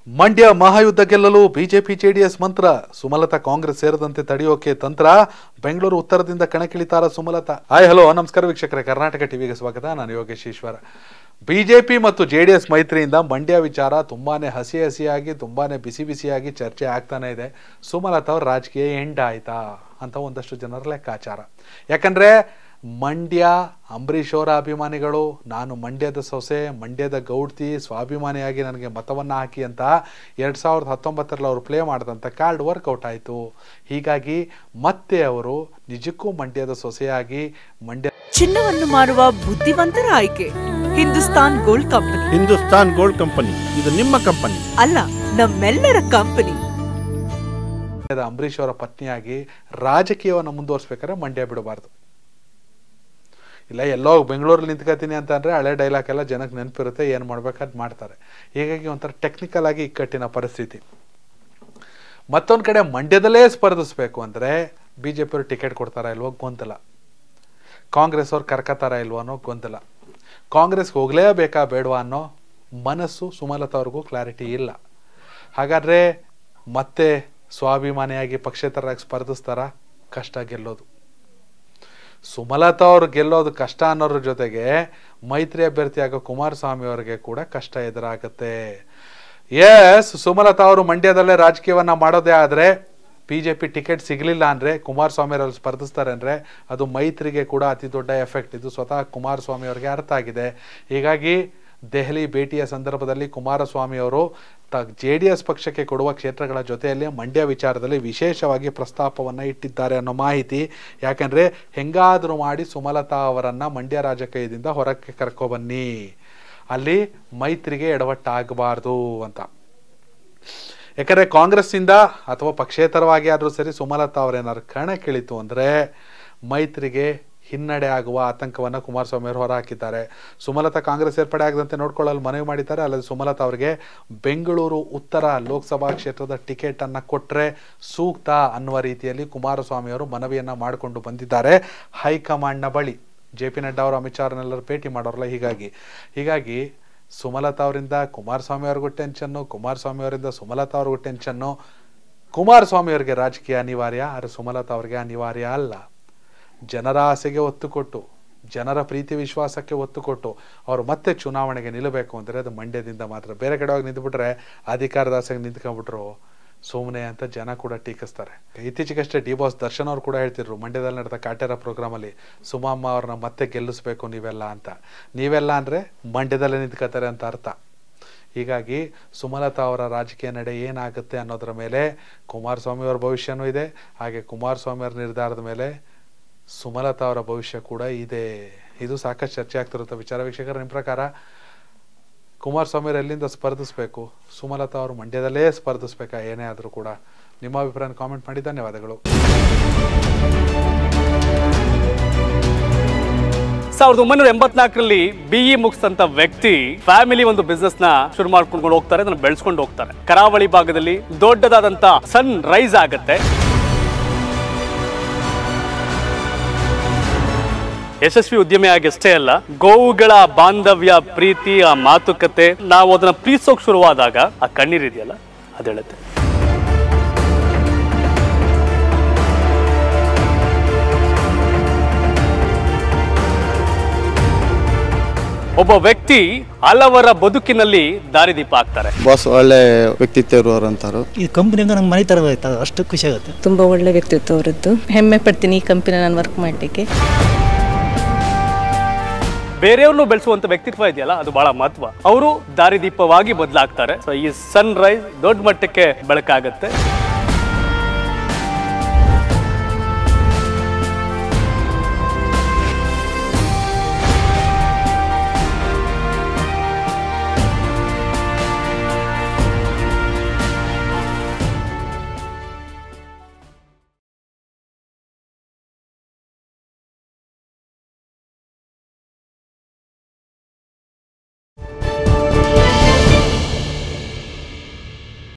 ಮಂಡ್ಯ ಮಹಾಯುದ್ಧ ಗೆಲ್ಲಲು BJP JDS ಮಂತ್ರ. ಸುಮಲತಾ ಕಾಂಗ್ರೆಸ್ ಸೇರದಂತೆ ತಡೆಯೋಕೆ ತಂತ್ರ. ಬೆಂಗಳೂರು ಉತ್ತರದಿಂದ ಕಣಕ್ಕಿಳಿತಾರ ಸುಮಲತಾ. ಹಾಯ್ ಹಲೋ ನಮಸ್ಕಾರ ವೀಕ್ಷಕರೇ, ಕರ್ನಾಟಕ ಟಿವಿಗೆ ಸ್ವಾಗತ. ನಾನು ಯೋಗೇಶ್ ಈಶ್ವರ. ಬಿಜೆಪಿ ಮತ್ತು ಜೆಡಿಎಸ್ ಮೈತ್ರಿಯಿಂದ ಮಂಡ್ಯ ವಿಚಾರ ತುಂಬಾನೇ ಹಸಿಯಾಗಿ ತುಂಬಾನೇ ಬಿಸಿಯಾಗಿ ಚರ್ಚೆ ಆಗ್ತಾನೆ ಇದೆ. ಸುಮಲತಾ ಅವ್ರ ರಾಜಕೀಯ ಎಂಡ್ ಆಯ್ತಾ ಅಂತ ಒಂದಷ್ಟು ಜನರ ಲೆಕ್ಕಾಚಾರ. ಯಾಕಂದ್ರೆ ಮಂಡ್ಯ ಅಂಬರೀಷ್ ಅವರ ಅಭಿಮಾನಿಗಳು, ನಾನು ಮಂಡ್ಯದ ಸೊಸೆ, ಮಂಡ್ಯದ ಗೌಡ್ತಿ, ಸ್ವಾಭಿಮಾನಿಯಾಗಿ ನನಗೆ ಮತವನ್ನು ಹಾಕಿ ಅಂತ 2019ರಲ್ಲಿ ಅವರು ಪ್ಲೇ ಮಾಡಿದಂಥ ಕಾರ್ಡ್ ವರ್ಕೌಟ್ ಆಯಿತು. ಹೀಗಾಗಿ ಮತ್ತೆ ಅವರು ನಿಜಕ್ಕೂ ಮಂಡ್ಯದ ಸೊಸೆಯಾಗಿ ಮಂಡ್ಯ ಚಿನ್ನವನ್ನು ಮಾರುವ ಬುದ್ಧಿವಂತರ ಆಯ್ಕೆ Hindustan gold company. Hindustan gold company ಇದು ನಿಮ್ಮ ಕಂಪನಿ ಅಲ್ಲ, ನಮ್ಮೆಲ್ಲರ ಕಂಪನಿ. ಅಂಬರೀಷ್ ಅವರ ಪತ್ನಿಯಾಗಿ ರಾಜಕೀಯವನ್ನು ಮುಂದುವರಿಸಬೇಕಾದ್ರೆ ಮಂಡ್ಯ ಬಿಡಬಾರ್ದು. ಇಲ್ಲ ಎಲ್ಲೋ ಬೆಂಗಳೂರಲ್ಲಿ ನಿಂತ್ಕೋತೀನಿ ಅಂತ ಅಂದರೆ ಹಳೆ ಡೈಲಾಗ್ ಎಲ್ಲ ಜನಕ್ಕೆ ನೆನಪಿರುತ್ತೆ, ಏನು ಮಾಡ್ಬೇಕಾದ್ ಮಾಡ್ತಾರೆ. ಹೀಗಾಗಿ ಒಂಥರ ಟೆಕ್ನಿಕಲ್ ಆಗಿ ಇಕ್ಕಟ್ಟಿನ ಪರಿಸ್ಥಿತಿ. ಮತ್ತೊಂದು ಕಡೆ ಮಂಡ್ಯದಲ್ಲೇ ಸ್ಪರ್ಧಿಸಬೇಕು ಅಂದರೆ ಬಿ ಜೆ ಪಿಯವರು ಟಿಕೆಟ್ ಕೊಡ್ತಾರಾ ಇಲ್ವೋ ಗೊಂದಲ, ಕಾಂಗ್ರೆಸ್ ಅವ್ರು ಕರ್ಕತಾರ ಇಲ್ವೋ ಅನ್ನೋ ಗೊಂದಲ, ಕಾಂಗ್ರೆಸ್ಗೆ ಹೋಗಲೇಬೇಕಾ ಬೇಡವಾ ಅನ್ನೋ ಮನಸ್ಸು ಸುಮಲತಾ ಅವ್ರಿಗೂ ಕ್ಲಾರಿಟಿ ಇಲ್ಲ. ಹಾಗಾದರೆ ಮತ್ತೆ ಸ್ವಾಭಿಮಾನಿಯಾಗಿ ಪಕ್ಷೇತರರಾಗಿ ಸ್ಪರ್ಧಿಸ್ತಾರ? ಕಷ್ಟ ಗೆಲ್ಲೋದು. ಸುಮಲತಾ ಅವರು ಗೆಲ್ಲೋದು ಕಷ್ಟ ಅನ್ನೋದ್ರ ಜೊತೆಗೆ ಮೈತ್ರಿ ಅಭ್ಯರ್ಥಿಯಾಗೋ ಕುಮಾರಸ್ವಾಮಿ ಅವರಿಗೆ ಕೂಡ ಕಷ್ಟ ಎದುರಾಗುತ್ತೆ. ಎಸ್, ಸುಮಲತಾ ಅವರು ಮಂಡ್ಯದಲ್ಲೇ ರಾಜಕೀಯವನ್ನ ಮಾಡೋದೇ ಆದರೆ ಬಿಜೆಪಿ ಟಿಕೆಟ್ ಸಿಗಲಿಲ್ಲ ಅಂದರೆ ಕುಮಾರಸ್ವಾಮಿ ಅವರಲ್ಲಿ ಸ್ಪರ್ಧಿಸ್ತಾರೆ ಅಂದರೆ ಅದು ಮೈತ್ರಿಗೆ ಕೂಡ ಅತಿ ದೊಡ್ಡ ಎಫೆಕ್ಟ್. ಇದು ಸ್ವತಃ ಕುಮಾರಸ್ವಾಮಿ ಅವರಿಗೆ ಅರ್ಥ ಆಗಿದೆ. ಹೀಗಾಗಿ ದೆಹಲಿ ಭೇಟಿಯ ಸಂದರ್ಭದಲ್ಲಿ ಕುಮಾರಸ್ವಾಮಿ ಅವರು ಜೆಡಿಎಸ್ ಪಕ್ಷಕ್ಕೆ ಕೊಡುವ ಕ್ಷೇತ್ರಗಳ ಜೊತೆಯಲ್ಲಿ ಮಂಡ್ಯ ವಿಚಾರದಲ್ಲಿ ವಿಶೇಷವಾಗಿ ಪ್ರಸ್ತಾಪವನ್ನು ಇಟ್ಟಿದ್ದಾರೆ ಅನ್ನೋ ಮಾಹಿತಿ. ಯಾಕಂದರೆ ಹೆಂಗಾದರೂ ಮಾಡಿ ಸುಮಲತಾ ಅವರನ್ನು ಮಂಡ್ಯ ರಾಜಕೀಯದಿಂದ ಹೊರಕ್ಕೆ ಕರ್ಕೊಬನ್ನಿ, ಅಲ್ಲಿ ಮೈತ್ರಿಗೆ ಎಡವಟ್ಟಾಗಬಾರ್ದು ಅಂತ. ಯಾಕಂದರೆ ಕಾಂಗ್ರೆಸ್ಸಿಂದ ಅಥವಾ ಪಕ್ಷೇತರವಾಗಿ ಆದರೂ ಸರಿ ಸುಮಲತಾ ಅವರೇನಾದ್ರು ಕಣಕ್ಕಿಳಿತು ಅಂದರೆ ಮೈತ್ರಿಗೆ ಹಿನ್ನಡೆ ಆಗುವ ಆತಂಕವನ್ನು ಕುಮಾರಸ್ವಾಮಿ ಅವರು ಹೊರಹಾಕಿದ್ದಾರೆ. ಸುಮಲತಾ ಕಾಂಗ್ರೆಸ್ ಸೇರ್ಪಡೆ ಆಗದಂತೆ ನೋಡ್ಕೊಳ್ಳಲು ಮನವಿ ಮಾಡಿದ್ದಾರೆ. ಅಲ್ಲದೆ ಸುಮಲತಾ ಅವರಿಗೆ ಬೆಂಗಳೂರು ಉತ್ತರ ಲೋಕಸಭಾ ಕ್ಷೇತ್ರದ ಟಿಕೆಟ್ ಅನ್ನು ಕೊಟ್ಟರೆ ಸೂಕ್ತ ಅನ್ನುವ ರೀತಿಯಲ್ಲಿ ಕುಮಾರಸ್ವಾಮಿ ಅವರು ಮನವಿಯನ್ನು ಮಾಡಿಕೊಂಡು ಬಂದಿದ್ದಾರೆ ಹೈಕಮಾಂಡ್ನ ಬಳಿ. JP ನಡ್ಡಾ ಅವರು ಅಮಿತ್ ಶಾ ಅವರನ್ನೆಲ್ಲರೂ ಭೇಟಿ ಮಾಡೋರಲ್ಲ, ಹೀಗಾಗಿ ಸುಮಲತಾ ಅವರಿಂದ ಕುಮಾರಸ್ವಾಮಿ ಅವ್ರಿಗೂ ಟೆನ್ಷನ್ನು, ಕುಮಾರಸ್ವಾಮಿ ಅವರಿಂದ ಸುಮಲತಾ ಅವ್ರಿಗೂ ಟೆನ್ಷನ್ನು. ಕುಮಾರಸ್ವಾಮಿ ಅವರಿಗೆ ರಾಜಕೀಯ ಅನಿವಾರ್ಯ, ಆದರೆ ಸುಮಲತಾ ಅವರಿಗೆ ಅನಿವಾರ್ಯ ಅಲ್ಲ. ಜನರ ಆಸೆಗೆ ಒತ್ತು ಕೊಟ್ಟು, ಜನರ ಪ್ರೀತಿ ವಿಶ್ವಾಸಕ್ಕೆ ಒತ್ತು ಕೊಟ್ಟು ಅವರು ಮತ್ತೆ ಚುನಾವಣೆಗೆ ನಿಲ್ಲಬೇಕು ಅಂದರೆ ಅದು ಮಂಡ್ಯದಿಂದ ಮಾತ್ರ. ಬೇರೆ ಕಡೆ ಹೋಗಿ ನಿಂತುಬಿಟ್ರೆ ಅಧಿಕಾರದ ಆಸೆಗೆ ನಿಂತ್ಕೊಂಡ್ಬಿಟ್ರು ಸುಮ್ಮನೆ ಅಂತ ಜನ ಕೂಡ ಟೀಕಿಸ್ತಾರೆ. ಇತ್ತೀಚೆಗಷ್ಟೇ ಡಿ-ಬಾಸ್ ದರ್ಶನ್ ಅವರು ಕೂಡ ಹೇಳ್ತಿದ್ರು, ಮಂಡ್ಯದಲ್ಲಿ ನಡೆದ ಕಾಟೇರ ಪ್ರೋಗ್ರಾಮಲ್ಲಿ ಸುಮಮ್ಮ ಅವ್ರನ್ನ ಮತ್ತೆ ಗೆಲ್ಲಿಸ್ಬೇಕು ನೀವೆಲ್ಲ ಅಂತ. ನೀವೆಲ್ಲ ಅಂದರೆ ಮಂಡ್ಯದಲ್ಲೇ ನಿಂತ್ಕೋತಾರೆ ಅಂತ ಅರ್ಥ. ಹೀಗಾಗಿ ಸುಮಲತಾ ಅವರ ರಾಜಕೀಯ ನಡೆ ಏನಾಗುತ್ತೆ ಅನ್ನೋದ್ರ ಮೇಲೆ ಕುಮಾರಸ್ವಾಮಿ ಅವರ ಭವಿಷ್ಯನೂ ಇದೆ. ಹಾಗೆ ಕುಮಾರಸ್ವಾಮಿ ಅವರ ನಿರ್ಧಾರದ ಮೇಲೆ ಸುಮಲತಾ ಅವರ ಭವಿಷ್ಯ ಕೂಡ ಇದೆ. ಇದು ಸಾಕಷ್ಟು ಚರ್ಚೆ ಆಗ್ತಿರುತ್ತೆ ವಿಚಾರ. ವೀಕ್ಷಕರ, ನಿಮ್ಮ ಪ್ರಕಾರ ಕುಮಾರಸ್ವಾಮಿ ಅವರು ಎಲ್ಲಿಂದ ಸ್ಪರ್ಧಿಸಬೇಕು? ಸುಮಲತಾ ಅವರು ಮಂಡ್ಯದಲ್ಲೇ ಸ್ಪರ್ಧಿಸಬೇಕಾ? ಏನೇ ಆದರೂ ಕೂಡ ನಿಮ್ಮ ಅಭಿಪ್ರಾಯ ಕಾಮೆಂಟ್ ಮಾಡಿ. ಧನ್ಯವಾದಗಳು. 1984ರಲ್ಲಿ BE ಮುಗಿಸಿದಂತ ವ್ಯಕ್ತಿ ಫ್ಯಾಮಿಲಿ ಒಂದು ಬಿಸ್ನೆಸ್ ನ ಶುರು ಮಾಡ್ಕೊಂಡು ಹೋಗ್ತಾರೆ, ಅದನ್ನ ಬೆಳೆಸ್ಕೊಂಡು ಹೋಗ್ತಾರೆ. ಕರಾವಳಿ ಭಾಗದಲ್ಲಿ ದೊಡ್ಡದಾದಂತ ಸನ್ ರೈಸ್ ಆಗತ್ತೆ. ಯಶಸ್ವಿ ಉದ್ಯಮಿಯಾಗಿ ಅಷ್ಟೇ ಅಲ್ಲ, ಗೋವುಗಳ ಬಾಂಧವ್ಯ, ಪ್ರೀತಿ, ಆ ಮಾತುಕತೆ, ನಾವು ಅದನ್ನ ಪ್ರೀತಿಸೋಕ್ ಶುರುವಾದಾಗ ಆ ಕಣ್ಣೀರಿದೆಯಲ್ಲ ಅದು ಹೇಳುತ್ತೆ. ಒಬ್ಬ ವ್ಯಕ್ತಿ ಹಲವರ ಬದುಕಿನಲ್ಲಿ ದಾರಿದೀಪ ಆಗ್ತಾರೆ. ಬಾಸ್ ಒಳ್ಳೆ ವ್ಯಕ್ತಿತ್ವ ಇರುವವರು ಅಂತಾರು. ಈ ಕಂಪನಿಯಿಂದ ನಂಗೆ ಮನೆ ತರಬೇಕು, ಅಷ್ಟು ಖುಷಿ ಆಗುತ್ತೆ. ತುಂಬಾ ಒಳ್ಳೆ ವ್ಯಕ್ತಿತ್ವ ಅವರದ್ದು. ಹೆಮ್ಮೆ ಪಡ್ತೀನಿ ಈ ಕಂಪನಿ ನಾನು ವರ್ಕ್ ಮಾಡಲಿಕ್ಕೆ. ಬೇರೆಯವ್ರನ್ನು ಬೆಳೆಸುವಂತ ವ್ಯಕ್ತಿತ್ವ ಇದೆಯಲ್ಲ ಅದು ಬಹಳ ಮಹತ್ವ. ಅವರು ದಾರಿದೀಪವಾಗಿ ಬದಲಾಗ್ತಾರೆ. ಸೊ ಈ ಸನ್ ರೈಸ್ ದೊಡ್ಡ ಮಟ್ಟಕ್ಕೆ ಬೆಳಕಾಗತ್ತೆ.